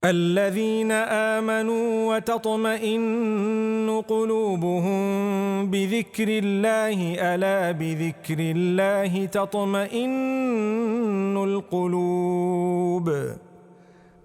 الذين آمنوا وتطمئن قلوبهم بذكر الله ألا بذكر الله تطمئن القلوب.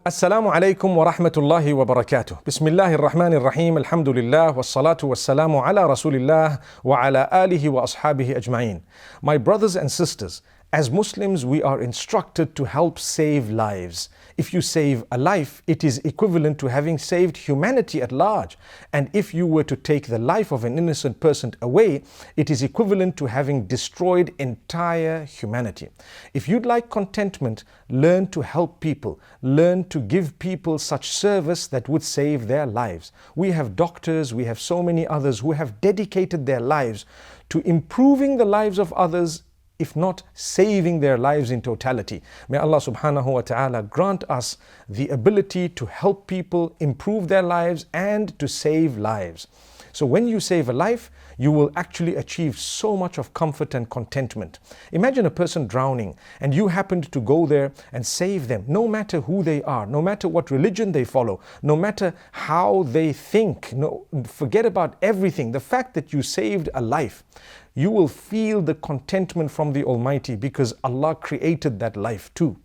Assalamu alaikum wa rahmatullahi wa barakatuh. Bismillahir Rahmanir Rahim. Alhamdulillah wassalatu wassalamu ala Rasulillah wa ala alihi wa ashabihi ajma'in. My brothers and sisters, as Muslims we are instructed to help save lives. If you save a life, it is equivalent to having saved humanity at large. And if you were to take the life of an innocent person away, it is equivalent to having destroyed entire humanity. If you'd like contentment, learn to help people. Learn to give people such service that would save their lives. We have doctors, we have so many others who have dedicated their lives to improving the lives of others, if not saving their lives in totality. May Allah subhanahu wa ta'ala grant us the ability to help people improve their lives and to save lives. So when you save a life, you will actually achieve so much of comfort and contentment. Imagine a person drowning and you happened to go there and save them, no matter who they are, no matter what religion they follow, no matter how they think, forget about everything. The fact that you saved a life, you will feel the contentment from the Almighty because Allah created that life too.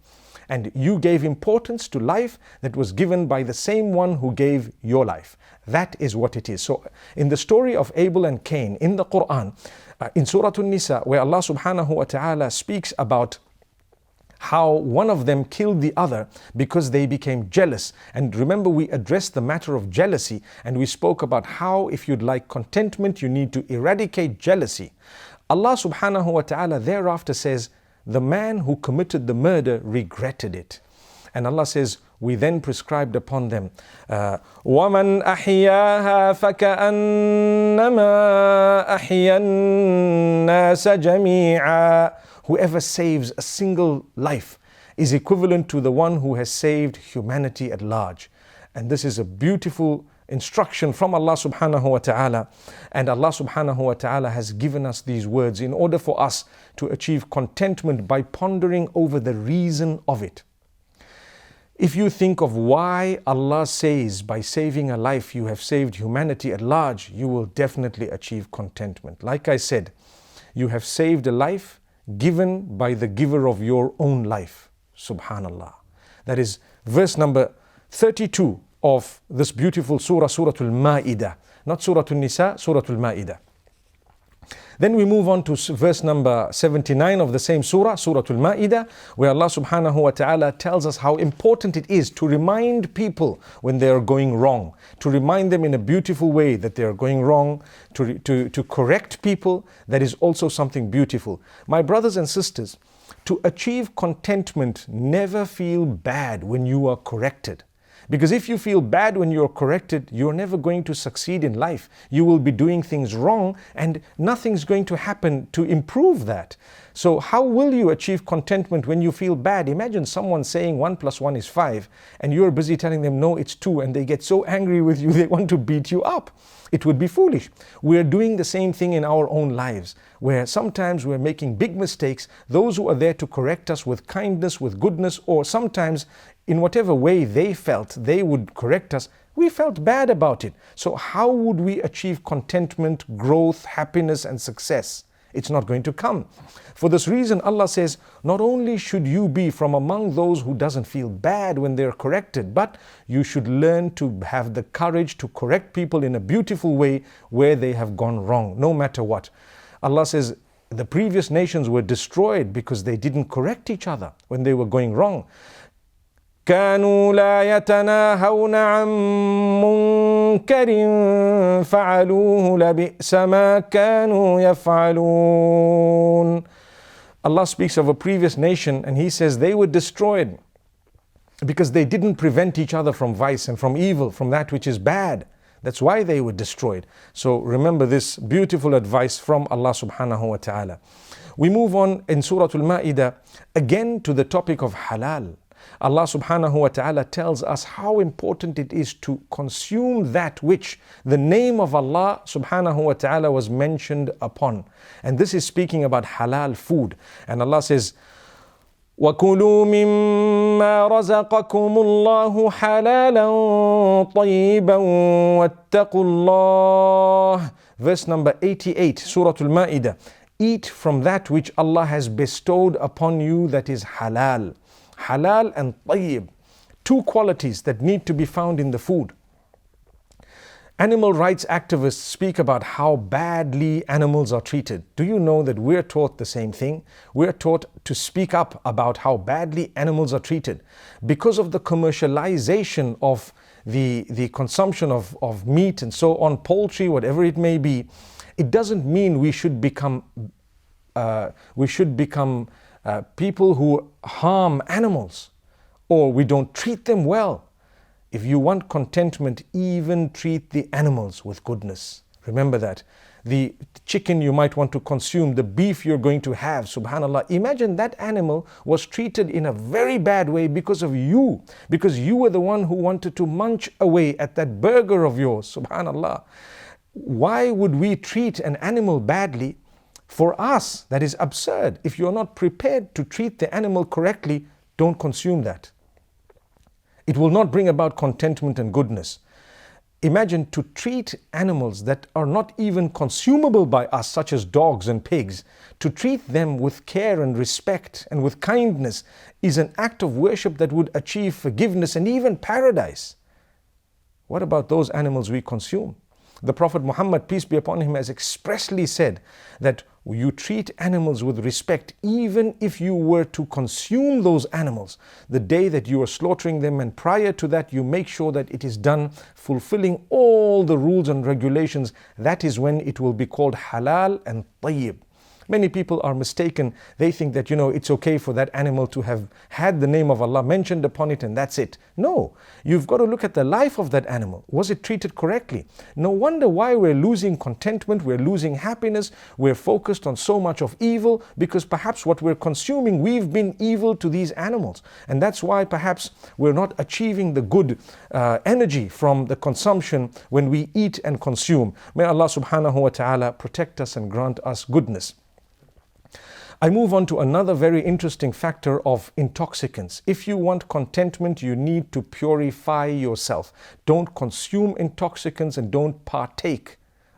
And you gave importance to life that was given by the same one who gave your life. That is what it is. So in the story of Abel and Cain in the Quran, in Surah An-Nisa, where Allah subhanahu wa ta'ala speaks about how one of them killed the other because they became jealous. And remember, we addressed the matter of jealousy and we spoke about how if you'd like contentment, you need to eradicate jealousy. Allah subhanahu wa ta'ala thereafter says, the man who committed the murder regretted it. And Allah says, we then prescribed upon them, وَمَنْ أَحْيَاهَا فَكَأَنَّمَا أَحْيَا النَّاسَ جَمِيعًا. Whoever saves a single life is equivalent to the one who has saved humanity at large. And this is a beautiful instruction from Allah subhanahu wa ta'ala. And Allah subhanahu wa ta'ala has given us these words in order for us to achieve contentment by pondering over the reason of it. If you think of why Allah says by saving a life you have saved humanity at large, you will definitely achieve contentment. Like I said, you have saved a life given by the giver of your own life. Subhanallah. That is verse number 32 of this beautiful surah, Surah Al-Ma'idah. Not Surah An-Nisa, Surah Al-Ma'idah. Then we move on to verse number 79 of the same surah, Surah Al-Ma'idah, where Allah subhanahu wa ta'ala tells us how important it is to remind people when they are going wrong, to remind them in a beautiful way that they are going wrong, to correct people. That is also something beautiful. My brothers and sisters, to achieve contentment, never feel bad when you are corrected. Because if you feel bad when you're corrected, you're never going to succeed in life. You will be doing things wrong and nothing's going to happen to improve that. So how will you achieve contentment when you feel bad? Imagine someone saying 1 + 1 is 5 and you're busy telling them no, it's 2, and they get so angry with you they want to beat you up. It would be foolish. We're doing the same thing in our own lives, where sometimes we're making big mistakes. Those who are there to correct us with kindness, with goodness, or sometimes in whatever way they felt they would correct us, we felt bad about it. So how would we achieve contentment, growth, happiness, and success? It's not going to come. For this reason, Allah says, not only should you be from among those who doesn't feel bad when they're corrected, but you should learn to have the courage to correct people in a beautiful way where they have gone wrong, no matter what. Allah says, the previous nations were destroyed because they didn't correct each other when they were going wrong. كانوا لا يتناهون عن منكر فعلوه لبئس ما كانوا يفعلون. Allah speaks of a previous nation and He says they were destroyed because they didn't prevent each other from vice and from evil, from that which is bad. That's why they were destroyed. So remember this beautiful advice from Allah subhanahu wa ta'ala. We move on in Surah Al-Ma'idah again to the topic of halal. Allah subhanahu wa ta'ala tells us how important it is to consume that which the name of Allah subhanahu wa ta'ala was mentioned upon. And this is speaking about halal food. And Allah says, وَكُلُوا مِمَّا رَزَقَكُمُ اللَّهُ حَلَالًا طَيِّبًا وَاتَّقُوا اللَّهَ. Verse number 88, Surah Al-Ma'idah. Eat from that which Allah has bestowed upon you that is halal. Halal and tayyib. Two qualities that need to be found in the food. Animal rights activists speak about how badly animals are treated. Do you know that we're taught the same thing? We're taught to speak up about how badly animals are treated. Because of the commercialization of the consumption of meat and so on, poultry, whatever it may be, it doesn't mean we should become people who harm animals or we don't treat them well. If you want contentment, even treat the animals with goodness. Remember that. The chicken you might want to consume, the beef you're going to have, subhanallah. Imagine that animal was treated in a very bad way because of you. Because you were the one who wanted to munch away at that burger of yours, subhanallah. Why would we treat an animal badly? For us, that is absurd. If you're not prepared to treat the animal correctly, don't consume that. It will not bring about contentment and goodness. Imagine to treat animals that are not even consumable by us, such as dogs and pigs, to treat them with care and respect and with kindness is an act of worship that would achieve forgiveness and even paradise. What about those animals we consume? The Prophet Muhammad, peace be upon him, has expressly said that you treat animals with respect even if you were to consume those animals the day that you are slaughtering them, and prior to that you make sure that it is done fulfilling all the rules and regulations. That is when it will be called halal and tayyib. Many people are mistaken. They think that, it's okay for that animal to have had the name of Allah mentioned upon it and that's it. No, you've got to look at the life of that animal. Was it treated correctly? No wonder why we're losing contentment, we're losing happiness, we're focused on so much of evil, because perhaps what we're consuming, we've been evil to these animals. And that's why perhaps we're not achieving the good energy from the consumption when we eat and consume. May Allah subhanahu wa ta'ala protect us and grant us goodness. I move on to another very interesting factor of intoxicants. If you want contentment, you need to purify yourself. Don't consume intoxicants and don't partake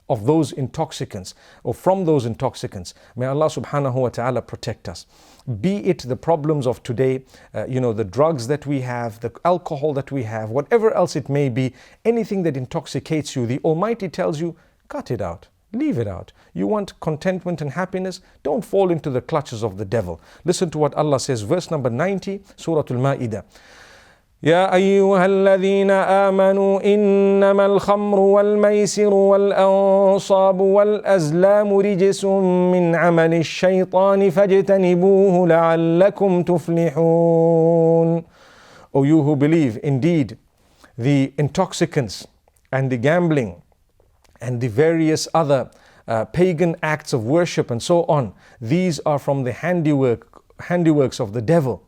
of those intoxicants or from those intoxicants. May Allah subhanahu wa ta'ala protect us. Be it the problems of today, the drugs that we have, the alcohol that we have, whatever else it may be, anything that intoxicates you, the Almighty tells you, cut it out. Leave it out. You want contentment and happiness? Don't fall into the clutches of the devil. Listen to what Allah says, verse number 90, Surah Al-Ma'idah. يا أيها الذين آمنوا إنما الخمر والميسر والأنصاب والأزلام رجس من عمل الشيطان فاجتنبوه لعلكم تفلحون. O you who believe, indeed, the intoxicants and the gambling and the various other pagan acts of worship and so on, these are from the handiworks of the devil.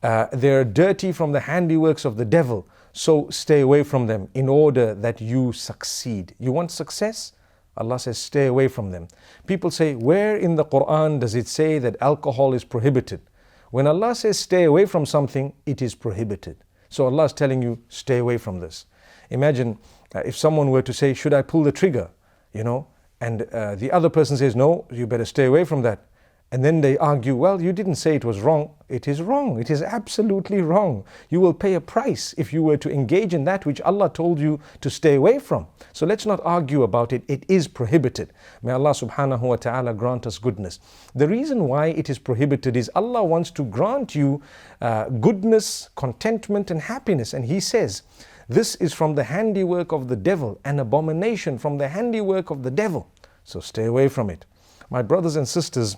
They're dirty from the handiworks of the devil. So stay away from them in order that you succeed. You want success? Allah says stay away from them. People say, where in the Quran does it say that alcohol is prohibited? When Allah says stay away from something, it is prohibited. So Allah is telling you, stay away from this. Imagine if someone were to say, should I pull the trigger? And the other person says, no, you better stay away from that. And then they argue, well, you didn't say it was wrong. It is wrong. It is absolutely wrong. You will pay a price if you were to engage in that which Allah told you to stay away from. So let's not argue about it. It is prohibited. May Allah subhanahu wa ta'ala grant us goodness. The reason why it is prohibited is Allah wants to grant you goodness, contentment and happiness. And He says, this is from the handiwork of the devil, an abomination from the handiwork of the devil. So stay away from it. My brothers and sisters,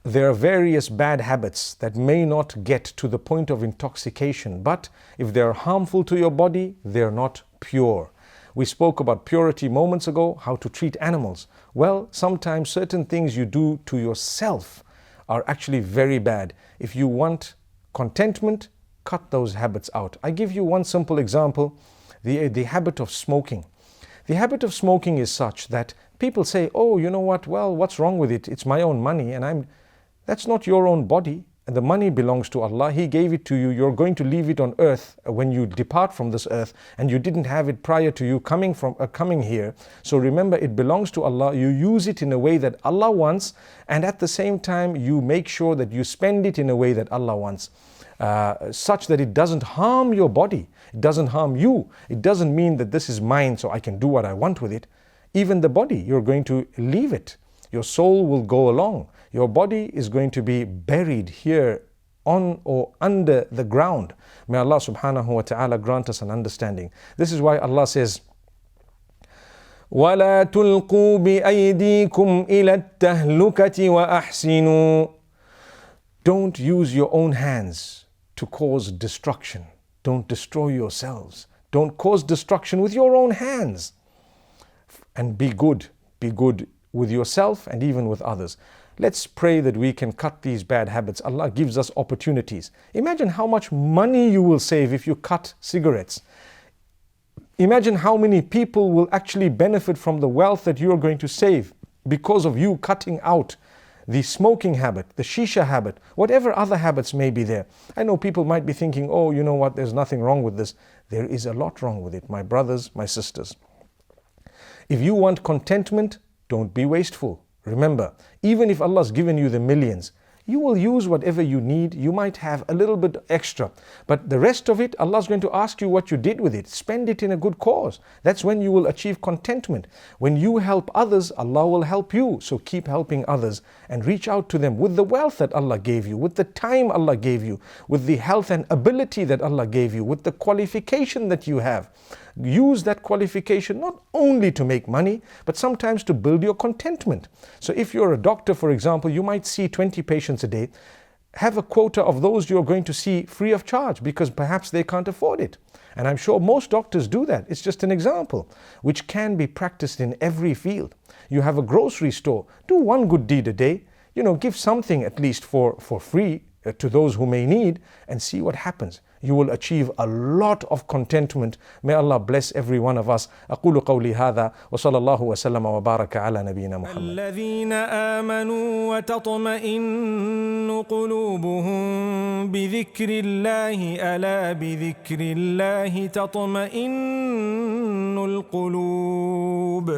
there are various bad habits that may not get to the point of intoxication, but if they are harmful to your body, they are not pure. We spoke about purity moments ago, how to treat animals. Well, sometimes certain things you do to yourself are actually very bad. If you want contentment, cut those habits out. I give you one simple example, the habit of smoking. The habit of smoking is such that people say, oh, you know what, well, what's wrong with it? It's my own money and that's not your own body. and the money belongs to Allah. He gave it to you. You're going to leave it on earth when you depart from this earth, and you didn't have it prior to you coming here. So remember, it belongs to Allah. You use it in a way that Allah wants, and at the same time you make sure that you spend it in a way that Allah wants, such that it doesn't harm your body, it doesn't harm you. It doesn't mean that this is mine so I can do what I want with it. Even the body, you're going to leave it. Your soul will go along. Your body is going to be buried here on or under the ground. May Allah subhanahu wa ta'ala grant us an understanding. This is why Allah says, وَلَا تُلْقُوا بِأَيْدِيكُمْ إِلَى التَّهْلُكَةِ وَأَحْسِنُوا. Don't use your own hands to cause destruction. Don't destroy yourselves. Don't cause destruction with your own hands. And be good. Be good with yourself and even with others. Let's pray that we can cut these bad habits. Allah gives us opportunities. Imagine how much money you will save if you cut cigarettes. Imagine how many people will actually benefit from the wealth that you are going to save because of you cutting out the smoking habit, the shisha habit, whatever other habits may be there. I know people might be thinking, oh, you know what, there's nothing wrong with this. There is a lot wrong with it, my brothers, my sisters. If you want contentment, don't be wasteful. Remember, even if Allah's given you the millions, you will use whatever you need. You might have a little bit extra, but the rest of it, Allah's going to ask you what you did with it. Spend it in a good cause. That's when you will achieve contentment. When you help others, Allah will help you. So keep helping others and reach out to them with the wealth that Allah gave you, with the time Allah gave you, with the health and ability that Allah gave you, with the qualification that you have. Use that qualification not only to make money, but sometimes to build your contentment. So if you're a doctor, for example, you might see 20 patients a day. Have a quota of those you're going to see free of charge because perhaps they can't afford it. And I'm sure most doctors do that. It's just an example which can be practiced in every field. You have a grocery store. Do one good deed a day. Give something at least for free to those who may need, and see what happens. You will achieve a lot of contentment. May Allah bless every one of us. أقول قولي هذا وصلى الله وسلم وبارك على نبينا محمد. الذين آمنوا وتطمئن قلوبهم بذكر الله ألا بذكر الله تطمئن القلوب.